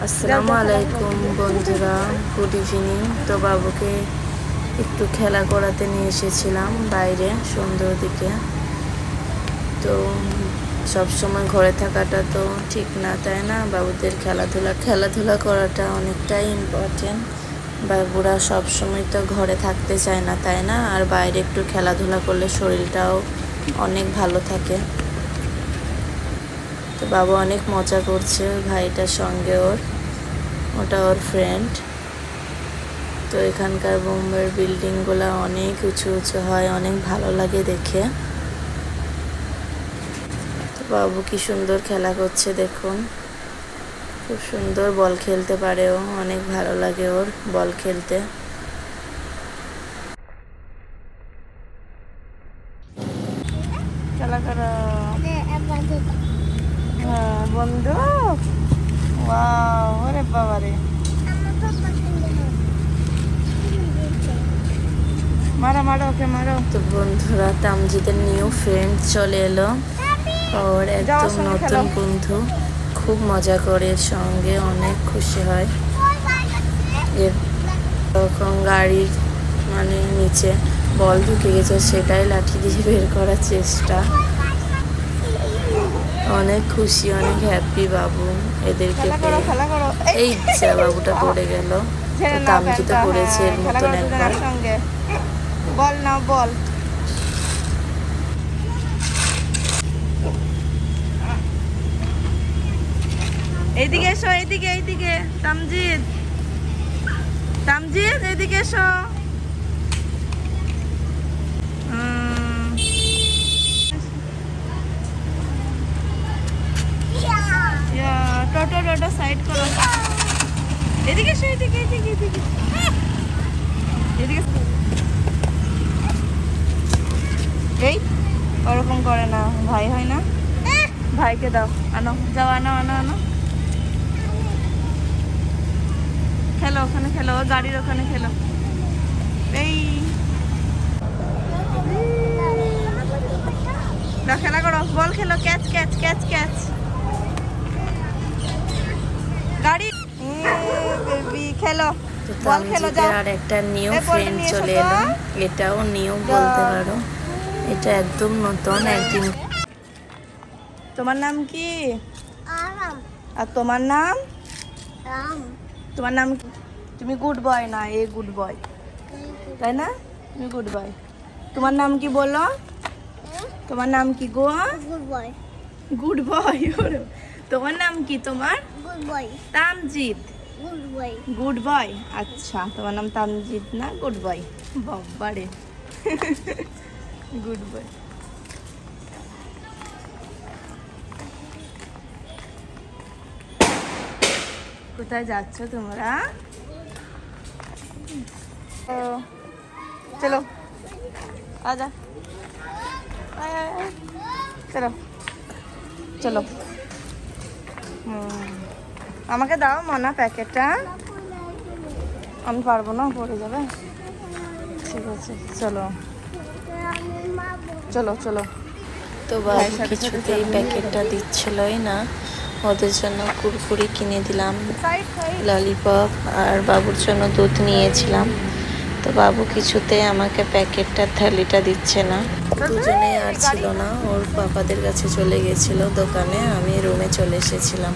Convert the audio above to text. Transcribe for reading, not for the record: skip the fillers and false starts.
আসসালামু আলাইকুম বন্ধুরা, গুড ইভিনিং। তো বাবুকে একটু খেলা করাতে নিয়ে এসেছিলাম বাইরে সুন্দর দিকে। তো সব সময় ঘরে থাকাটা তো ঠিক না, তাই না? বাবুদের খেলাধুলা করাটা অনেকটাই ইম্পর্টেন্ট। বাবুরা সব সময় তো ঘরে থাকতে চায় না, তাই না? আর বাইরে একটু খেলাধুলা করলে শরীরটাও অনেক ভালো থাকে। তো বাবু অনেক মজা করছে ভাইটার সঙ্গে, ওটা ওর ফ্রেন্ড। তো এখানকার বোম্বের বিল্ডিংগুলো অনেক উঁচু উঁচু হয়, অনেক ভালো লাগে দেখে। তো বাবু কি সুন্দর খেলা করছে দেখুন, খুব সুন্দর বল খেলতে পারে ও, অনেক ভালো লাগে ওর বল খেলতে। খেলা করো বন্ধু, ওয়াও, ওরে বাবারে, মারো মারো ওকে মারো। তো বন্ধুরা, তামজিদের নিউ ফ্রেন্ড চলে এলো, ওর একদম নতুন বন্ধু, খুব মজা করে এর সঙ্গে, অনেক খুশি হয়। এরকম গাড়ির নিচে বল ঢুকে গেছে, সেটাই লাঠি দিয়ে বের করার চেষ্টা। অনেক খুশি, অনেক হ্যাপি বাবু এদেরকে পেয়ে। এই বাবুটা পড়ে গেল, তামজিদও পড়েছে এর মতন একবার। বল না বল, এইদিকে এসো, এইদিকে এইদিকে, তামজিদ তামজিদ এইদিকে এসো। টোটো সাইড করো, এদিকে এসো, এদিকে এদিকে এদিকে এদিকে। এই ওরকম করে না, ভাই হয় না, ভাইকে দাও, আনো, যাও, আনো আনো আনো, খেলো ওখানে, খেলো গাড়ির ওখানে খেলো। এই খেলা করো, বল খেলো, ক্যাচ ক্যাচ ক্যাচ ক্যাচ, গাড়ি, বেবি খেলো, বল খেলো, যাও। আর একটা নিউ ফ্রেন্ড চলে এলো, এটাও নিউ বলতে পারো, এটা একদম নতুন একদিন। তোমার নাম কি? আর তোমার নাম? তোমার নাম কি? তুমি গুড বয় না, এ গুড বয়, তাই না? তুমি গুড বয়। তোমার নাম কি বলো? তোমার নাম কি গো? Good boy. গুড বয়, তোমার নাম কি? তোমার good boy, Tamjid. Good boy, good boy, আচ্ছা, তোমার নাম তামজিদ না, গুড বয়। বাবারে, গুড বয়। কোথায় যাচ্ছ তোমরা? চলো আজা, চলো চলো। আমাকে দাও মনা প্যাকেটটা, আমি পারবো না, পড়ে যাবে। ঠিক আছে, চলো চলো চলো। তো বাবু কিছুতেই প্যাকেটটা দিচ্ছিলই না, ওদের জন্য কুরকুরি কিনে দিলাম, ললিপপ, আর বাবুর জন্য দুধ নিয়েছিলাম। তো বাবু কিছুতেই আমাকে প্যাকেটটার থালিটা দিচ্ছে না। দুজনেই আর ছিল না, ওর পাপাদের কাছে চলে গেছিল দোকানে, আমি রুমে চলে এসেছিলাম।